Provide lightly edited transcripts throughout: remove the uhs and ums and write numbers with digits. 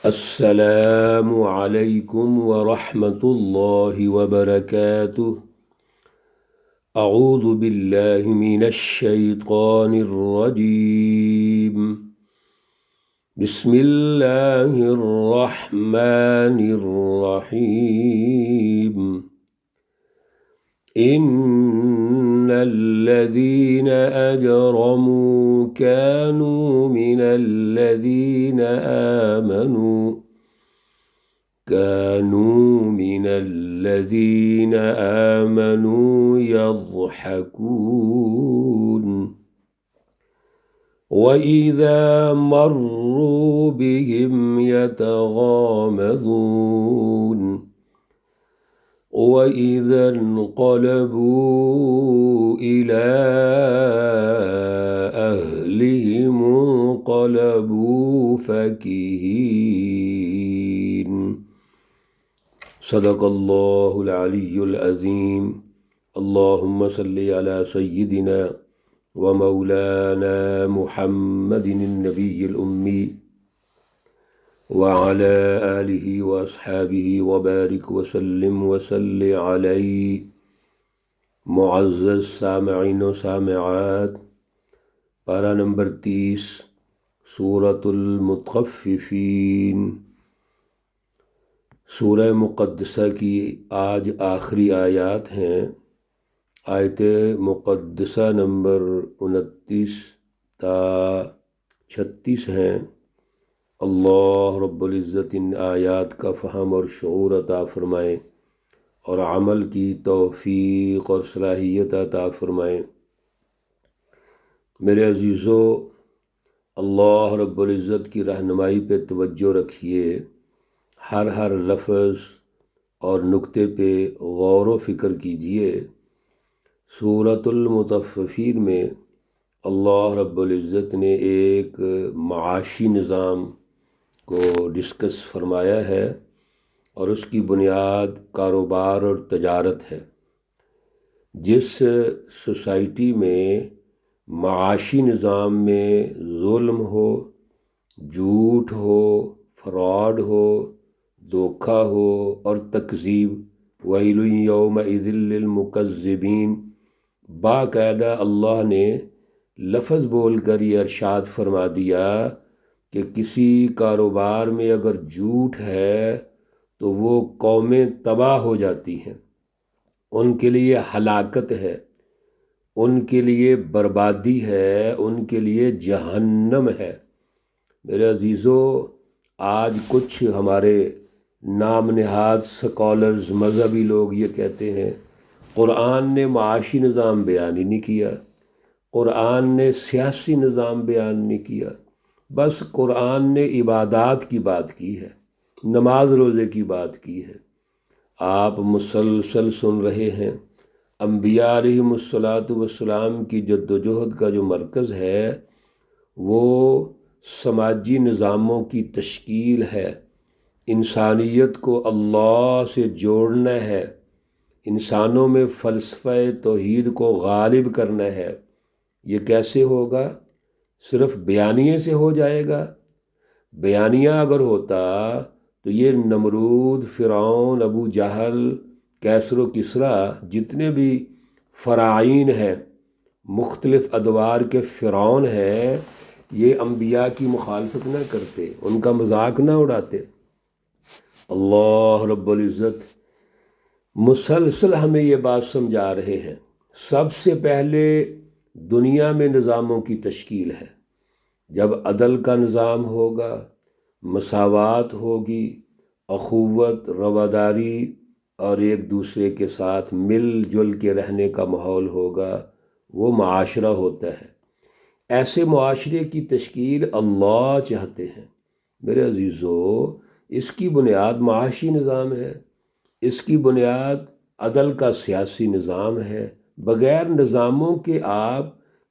السلام علیکم ورحمۃ اللہ وبرکاتہ۔ اعوذ باللہ من الشیطان الرجیم، بسم اللہ الرحمن الرحیم۔ ان الذین اجرموا كانوا من الذین آمنوا يضحكون وإذا مروا بهم يتغامزون وإذا انقلبوا إلى أهلهم انقلبوا فكهين۔ صدق اللہ العلی العظیم۔ اللہم صلی علی سیدنا ومولانا محمد النبی الأمی وعلى آلہ واصحابہ وبارک وسلم وصلی علیہ۔ معزز سامعین و سامعات، پارہ نمبر 30 سورۃ المطففین، سورہ مقدسہ کی آج آخری آیات ہیں۔ آیت مقدسہ نمبر 29 تا 36 ہیں۔ اللہ رب العزت ان آیات کا فہم اور شعور عطا فرمائیں اور عمل کی توفیق اور صلاحیت عطا فرمائیں۔ میرے عزیزو، اللہ رب العزت کی رہنمائی پہ توجہ رکھیے، ہر لفظ اور نقطے پہ غور و فکر کیجئے۔ سورۃ المطففین میں اللہ رب العزت نے ایک معاشی نظام کو ڈسکس فرمایا ہے اور اس کی بنیاد کاروبار اور تجارت ہے۔ جس سوسائٹی میں معاشی نظام میں ظلم ہو، جھوٹ ہو، فراڈ ہو، دھوکہ ہو اور تکذیب، ویل یومئذ للمکذبین، باقاعدہ اللہ نے لفظ بول کر یہ ارشاد فرما دیا کہ کسی کاروبار میں اگر جھوٹ ہے تو وہ قومیں تباہ ہو جاتی ہیں، ان کے لیے ہلاکت ہے، ان کے لیے بربادی ہے، ان کے لیے جہنم ہے۔ میرے عزیزو، آج کچھ ہمارے نام نہاد سکالرز، مذہبی لوگ یہ کہتے ہیں قرآن نے معاشی نظام بیان ہی نہیں کیا، قرآن نے سیاسی نظام بیان نہیں کیا، بس قرآن نے عبادات کی بات کی ہے، نماز روزے کی بات کی ہے۔ آپ مسلسل سن رہے ہیں انبیاء علیہم السلام کی جد و جہد کا جو مرکز ہے وہ سماجی نظاموں کی تشکیل ہے، انسانیت کو اللہ سے جوڑنا ہے، انسانوں میں فلسفہ توحید کو غالب کرنا ہے۔ یہ کیسے ہوگا؟ صرف بیانیے سے ہو جائے گا؟ بیانیہ اگر ہوتا تو یہ نمرود، فرعون، ابو جہل، کیسر و کسریٰ، جتنے بھی فرعین ہیں، مختلف ادوار کے فرعون ہیں، یہ انبیاء کی مخالفت نہ کرتے، ان کا مذاق نہ اڑاتے۔ اللہ رب العزت مسلسل ہمیں یہ بات سمجھا رہے ہیں، سب سے پہلے دنیا میں نظاموں کی تشکیل ہے۔ جب عدل کا نظام ہوگا، مساوات ہوگی، اخوت، رواداری اور ایک دوسرے کے ساتھ مل جل کے رہنے کا ماحول ہوگا، وہ معاشرہ ہوتا ہے۔ ایسے معاشرے کی تشکیل اللہ چاہتے ہیں۔ میرے عزیزو، اس کی بنیاد معاشی نظام ہے، اس کی بنیاد عدل کا سیاسی نظام ہے۔ بغیر نظاموں کے آپ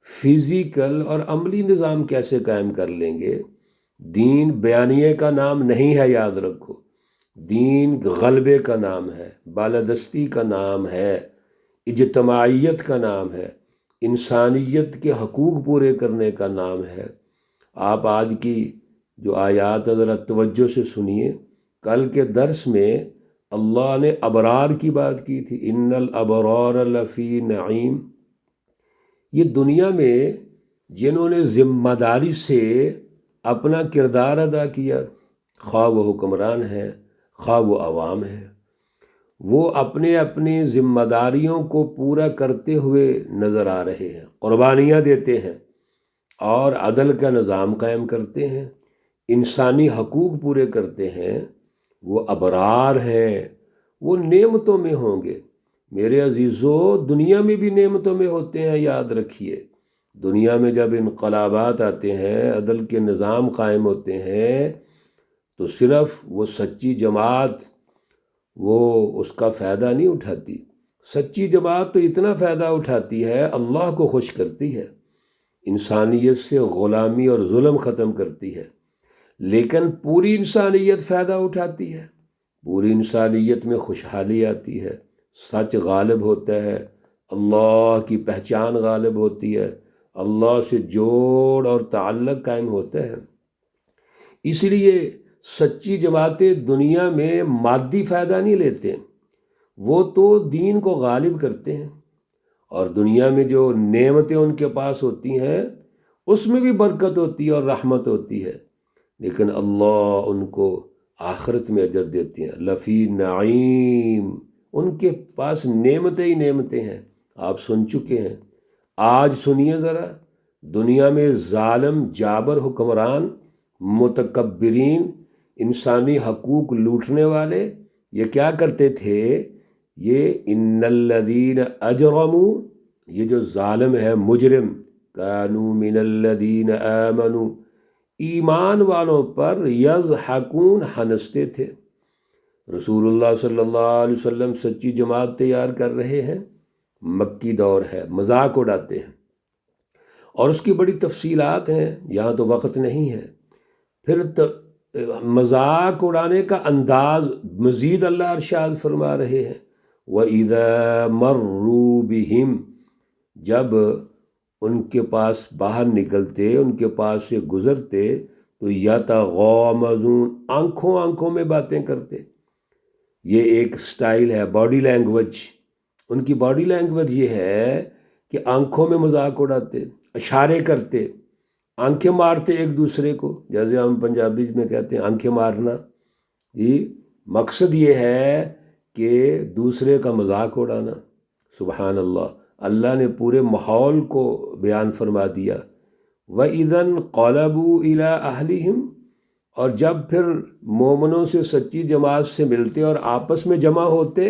فزیکل اور عملی نظام کیسے قائم کر لیں گے؟ دین بیانیے کا نام نہیں ہے، یاد رکھو۔ دین غلبے کا نام ہے، بالادستی کا نام ہے، اجتماعیت کا نام ہے، انسانیت کے حقوق پورے کرنے کا نام ہے۔ آپ آج کی جو آیات ذرا توجہ سے سنیے۔ کل کے درس میں اللہ نے ابرار کی بات کی تھی، ان الابرار لفی نعیم۔ یہ دنیا میں جنہوں نے ذمہ داری سے اپنا کردار ادا کیا، خواہ وہ حکمران ہے خواہ وہ عوام ہے، وہ اپنے اپنی ذمہ داریوں کو پورا کرتے ہوئے نظر آ رہے ہیں، قربانیاں دیتے ہیں اور عدل کا نظام قائم کرتے ہیں، انسانی حقوق پورے کرتے ہیں، وہ ابرار ہیں، وہ نعمتوں میں ہوں گے۔ میرے عزیزو، دنیا میں بھی نعمتوں میں ہوتے ہیں، یاد رکھیے۔ دنیا میں جب انقلابات آتے ہیں، عدل کے نظام قائم ہوتے ہیں، تو صرف وہ سچی جماعت وہ اس کا فائدہ نہیں اٹھاتی۔ سچی جماعت تو اتنا فائدہ اٹھاتی ہے، اللہ کو خوش کرتی ہے، انسانیت سے غلامی اور ظلم ختم کرتی ہے۔ لیکن پوری انسانیت فائدہ اٹھاتی ہے، پوری انسانیت میں خوشحالی آتی ہے، سچ غالب ہوتا ہے، اللہ کی پہچان غالب ہوتی ہے، اللہ سے جوڑ اور تعلق قائم ہوتا ہے۔ اس لیے سچی جماعتیں دنیا میں مادی فائدہ نہیں لیتے، وہ تو دین کو غالب کرتے ہیں، اور دنیا میں جو نعمتیں ان کے پاس ہوتی ہیں اس میں بھی برکت ہوتی ہے اور رحمت ہوتی ہے، لیکن اللہ ان کو آخرت میں اجر دیتے ہیں، لفی نعیم۔ ان کے پاس نعمتیں ہی نعمتیں ہیں، آپ سن چکے ہیں۔ آج سنیے ذرا، دنیا میں ظالم جابر حکمران، متکبرین، انسانی حقوق لوٹنے والے، یہ کیا کرتے تھے؟ یہ ان الذین اجرموا، یہ جو ظالم ہے مجرم، کانوا من الذین آمنوا، ایمان والوں پر یضحکون، ہنستے تھے۔ رسول اللہ صلی اللہ علیہ وسلم سچی جماعت تیار کر رہے ہیں، مکی دور ہے، مذاق اڑاتے ہیں، اور اس کی بڑی تفصیلات ہیں، یہاں تو وقت نہیں ہے۔ پھر مذاق اڑانے کا انداز مزید اللہ ارشاد فرما رہے ہیں، وَإِذَا مَرُّوا بِهِمْ، جب ان کے پاس باہر نکلتے، ان کے پاس سے گزرتے، تو یتغامزون، آنکھوں میں باتیں کرتے۔ یہ ایک سٹائل ہے، باڈی لینگویج، ان کی باڈی لینگویج یہ ہے کہ آنکھوں میں مذاق اڑاتے، اشارے کرتے، آنکھیں مارتے ایک دوسرے کو، جیسے ہم پنجابی میں کہتے ہیں آنکھیں مارنا۔ یہ مقصد یہ ہے کہ دوسرے کا مذاق اڑانا۔ سبحان اللہ، اللہ نے پورے ماحول کو بیان فرما دیا۔ وَإِذَا انقلبوا إِلَىٰ أَهْلِهِمْ، اور جب پھر مومنوں سے، سچی جماعت سے ملتے اور آپس میں جمع ہوتے،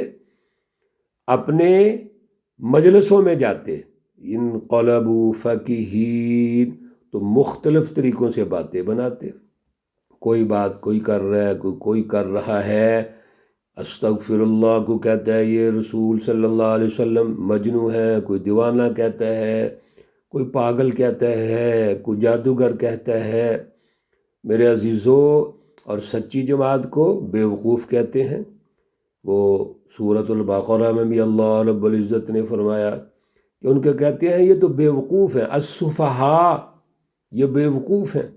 اپنے مجلسوں میں جاتے، انقلبوا فَكِهِينَ، تو مختلف طریقوں سے باتیں بناتے، کوئی بات کوئی کر رہا ہے، کوئی کر رہا ہے، استغفر اللہ کو کہتا ہے یہ رسول صلی اللہ علیہ وسلم مجنون ہے، کوئی دیوانہ کہتا ہے، کوئی پاگل کہتا ہے، کوئی جادوگر کہتا ہے۔ میرے عزیزو، اور سچی جماعت کو بیوقوف کہتے ہیں۔ وہ سورۃ البقرہ میں بھی اللہ رب العزت نے فرمایا کہ ان کے کہتے ہیں یہ تو بیوقوف ہیں، السفہاء، یہ بیوقوف ہیں۔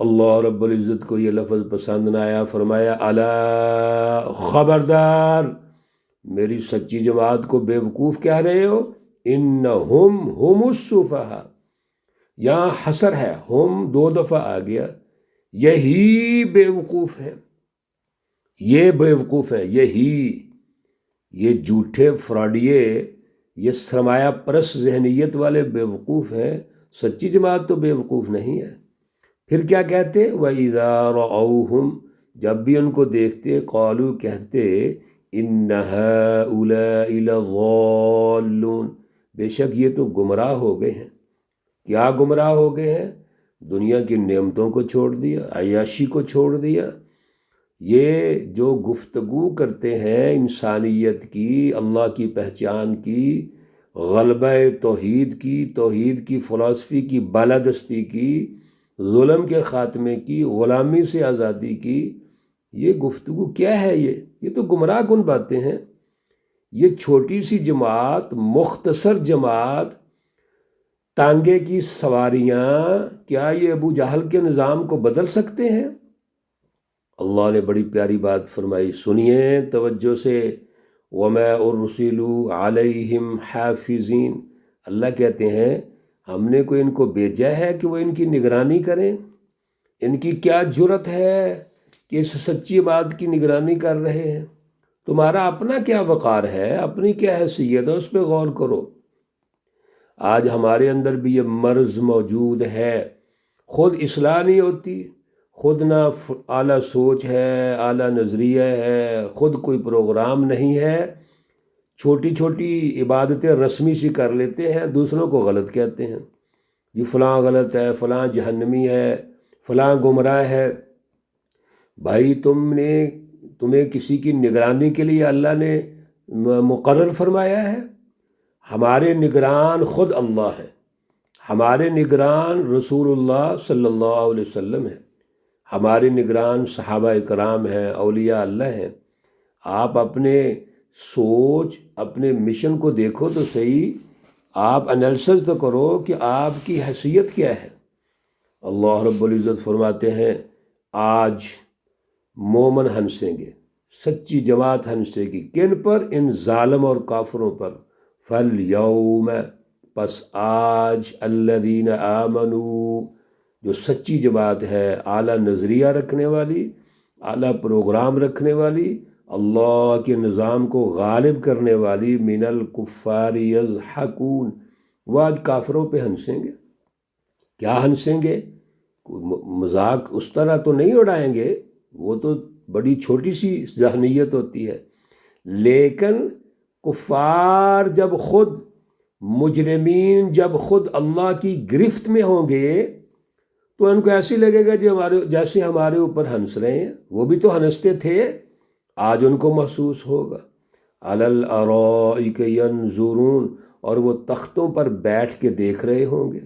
اللہ رب العزت کو یہ لفظ پسند نہ آیا، فرمایا الا، خبردار، میری سچی جماعت کو بیوقوف کہہ رہے ہو، انہم ہم السفہاء، یہاں حصر ہے، ہم دو دفعہ آ گیا، یہی بیوقوف ہیں، یہ بیوقوف ہیں، یہ جھوٹے فراڈیے، یہ سرمایہ پرست ذہنیت والے بیوقوف ہیں، سچی جماعت تو بیوقوف نہیں ہے۔ پھر کیا کہتے؟ وَإِذَا رَأَوْهُمْ، جب بھی ان کو دیکھتے، قالوا، کہتے، إِنَّ هَؤُلَاءِ لَضَالُّونَ، بے شک یہ تو گمراہ ہو گئے ہیں۔ کیا گمراہ ہو گئے ہیں؟ دنیا کی نعمتوں کو چھوڑ دیا، عیاشی کو چھوڑ دیا۔ یہ جو گفتگو کرتے ہیں انسانیت کی، اللہ کی پہچان کی، غلبہ توحید کی فلسفی کی بالادستی کی، ظلم کے خاتمے کی، غلامی سے آزادی کی، یہ گفتگو کیا ہے؟ یہ تو گمراہ کن باتیں ہیں۔ یہ چھوٹی سی جماعت، مختصر جماعت، تانگے کی سواریاں کیا یہ ابو جہل کے نظام کو بدل سکتے ہیں؟ اللہ نے بڑی پیاری بات فرمائی، سنیے توجہ سے، وَمَا أُرْسِلُوا عَلَيْهِمْ حَافِظِينَ، اللہ کہتے ہیں ہم نے کوئی ان کو بھیجا ہے کہ وہ ان کی نگرانی کریں؟ ان کی کیا جرت ہے کہ اس سچی بات کی نگرانی کر رہے ہیں؟ تمہارا اپنا کیا وقار ہے، اپنی کیا حیثیت ہے، اس پہ غور کرو۔ آج ہمارے اندر بھی یہ مرض موجود ہے، خود اصلاح نہیں ہوتی، خود نہ اعلیٰ سوچ ہے، اعلیٰ نظریہ ہے، خود کوئی پروگرام نہیں ہے، چھوٹی چھوٹی عبادتیں رسمی سی کر لیتے ہیں، دوسروں کو غلط کہتے ہیں، یہ فلاں غلط ہے، فلاں جہنمی ہے، فلاں گمراہ ہے۔ بھائی تمہیں کسی کی نگرانی کے لیے اللہ نے مقرر فرمایا ہے؟ ہمارے نگران خود اللہ ہے، ہمارے نگران رسول اللہ صلی اللہ علیہ وسلم ہے، ہمارے نگران صحابہ کرام ہیں، اولیاء اللہ ہیں۔ آپ اپنے سوچ، اپنے مشن کو دیکھو تو صحیح، آپ انالیسس تو کرو کہ آپ کی حیثیت کیا ہے۔ اللہ رب العزت فرماتے ہیں آج مومن ہنسیں گے، سچی جماعت ہنسے گی، کن پر؟ ان ظالم اور کافروں پر۔ فَالْيَوْمَ، پس آج، الَّذِينَ آمَنُوا، جو سچی جماعت ہے، اعلیٰ نظریہ رکھنے والی، اعلیٰ پروگرام رکھنے والی، اللہ کے نظام کو غالب کرنے والی، من الکفار یضحکون، وہ آج کافروں پہ ہنسیں گے۔ کیا ہنسیں گے؟ مذاق اس طرح تو نہیں اڑائیں گے، وہ تو بڑی چھوٹی سی ذہنیت ہوتی ہے، لیکن کفار جب خود، مجرمین جب خود اللہ کی گرفت میں ہوں گے تو ان کو ایسے لگے گا جیسے ہمارے اوپر ہنس رہے ہیں، وہ بھی تو ہنستے تھے، آج ان کو محسوس ہوگا۔ علی الارائک ینظرون، اور وہ تختوں پر بیٹھ کے دیکھ رہے ہوں گے۔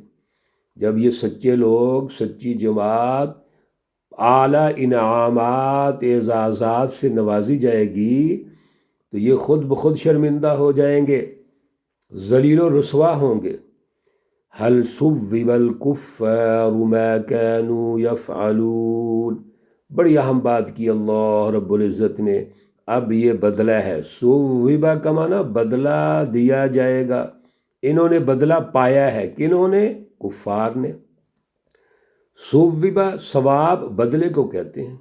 جب یہ سچے لوگ، سچی جماعت اعلیٰ انعامات، اعزازات سے نوازی جائے گی تو یہ خود بخود شرمندہ ہو جائیں گے، ذلیل و رسوا ہوں گے۔ هل ثوب الکفار ما كانوا يفعلون، بڑی اہم بات کی اللہ رب العزت نے، اب یہ بدلہ ہے، ثوبہ کا معنی بدلہ دیا جائے گا، انہوں نے بدلہ پایا ہے، کنہوں نے؟ کفار نے۔ ثوبہ ثواب بدلے کو کہتے ہیں،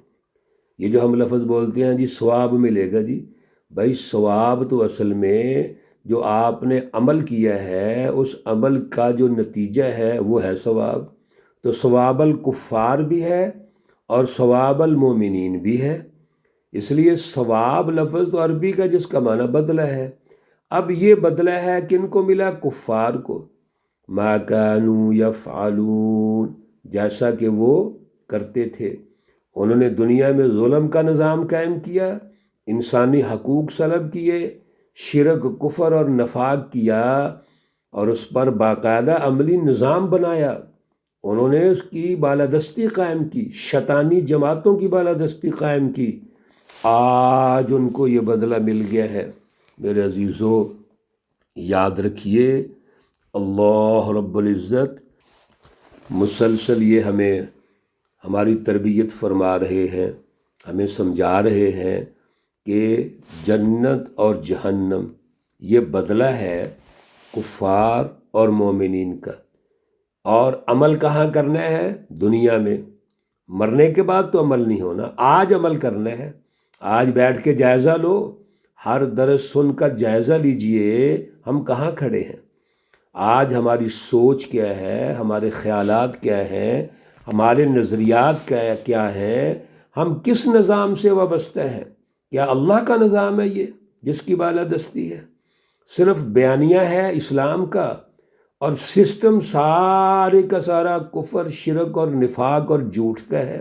یہ جو ہم لفظ بولتے ہیں جی ثواب ملے گا، جی بھائی ثواب تو اصل میں جو آپ نے عمل کیا ہے اس عمل کا جو نتیجہ ہے وہ ہے ثواب، تو ثواب الکفار بھی ہے اور ثواب المومنین بھی ہے، اس لیے ثواب لفظ تو عربی کا جس کا معنی بدلہ ہے۔ اب یہ بدلہ ہے کن کو ملا؟ کفار کو، ما کانوا یفعلون، جیسا کہ وہ کرتے تھے، انہوں نے دنیا میں ظلم کا نظام قائم کیا، انسانی حقوق سلب کیے، شرک، کفر اور نفاق کیا، اور اس پر باقاعدہ عملی نظام بنایا، انہوں نے اس کی بالادستی قائم کی، شیطانی جماعتوں کی بالادستی قائم کی، آج ان کو یہ بدلہ مل گیا ہے۔ میرے عزیزو، یاد رکھیے اللہ رب العزت مسلسل یہ ہمیں ہماری تربیت فرما رہے ہیں، ہمیں سمجھا رہے ہیں کہ جنت اور جہنم یہ بدلہ ہے کفار اور مومنین کا، اور عمل کہاں کرنا ہے؟ دنیا میں، مرنے کے بعد تو عمل نہیں ہونا، آج عمل کرنا ہے۔ آج بیٹھ کے جائزہ لو، ہر درس سن کر جائزہ لیجئے ہم کہاں کھڑے ہیں، آج ہماری سوچ کیا ہے، ہمارے خیالات کیا ہیں، ہمارے نظریات کیا ہیں، ہم کس نظام سے وابستہ ہیں؟ کیا اللہ کا نظام ہے یہ جس کی بالادستی ہے؟ صرف بیانیہ ہے اسلام کا، اور سسٹم سارے کا سارا کفر، شرک اور نفاق اور جھوٹ کا ہے،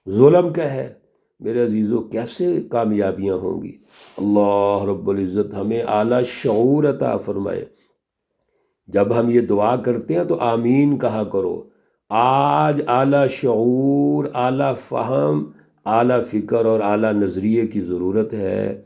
ظلم کا ہے۔ میرے عزیزو، کیسے کامیابیاں ہوں گی؟ اللہ رب العزت ہمیں اعلیٰ شعور عطا فرمائے۔ جب ہم یہ دعا کرتے ہیں تو آمین کہا کرو۔ آج اعلیٰ شعور، اعلیٰ فہم، اعلیٰ فکر اور اعلیٰ نظریے کی ضرورت ہے،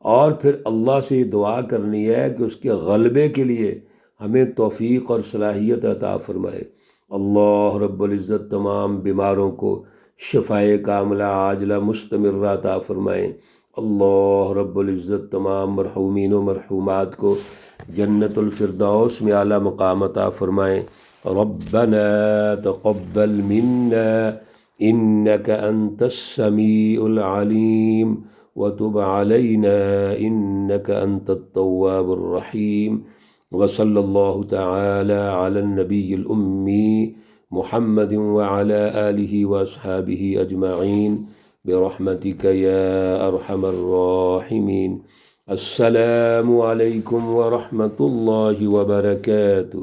اور پھر اللہ سے یہ دعا کرنی ہے کہ اس کے غلبے کے لیے ہمیں توفیق اور صلاحیت عطا فرمائے۔ اللہ رب العزت تمام بیماروں کو شفائے کاملہ عاجلہ مستمرہ عطا فرمائیں۔ اللہ رب العزت تمام مرحومین و مرحومات کو جنت الفردوس میں اعلیٰ مقام عطا فرمائیں۔ ربنا تقبل منا انك انت السميع العليم وتب علينا انك انت التواب الرحيم، وصلى الله تعالى على النبي الأمي محمد وعلى آله وأصحابه أجمعين برحمتك يا أرحم الراحمين۔ السلام عليكم ورحمة الله وبركاته۔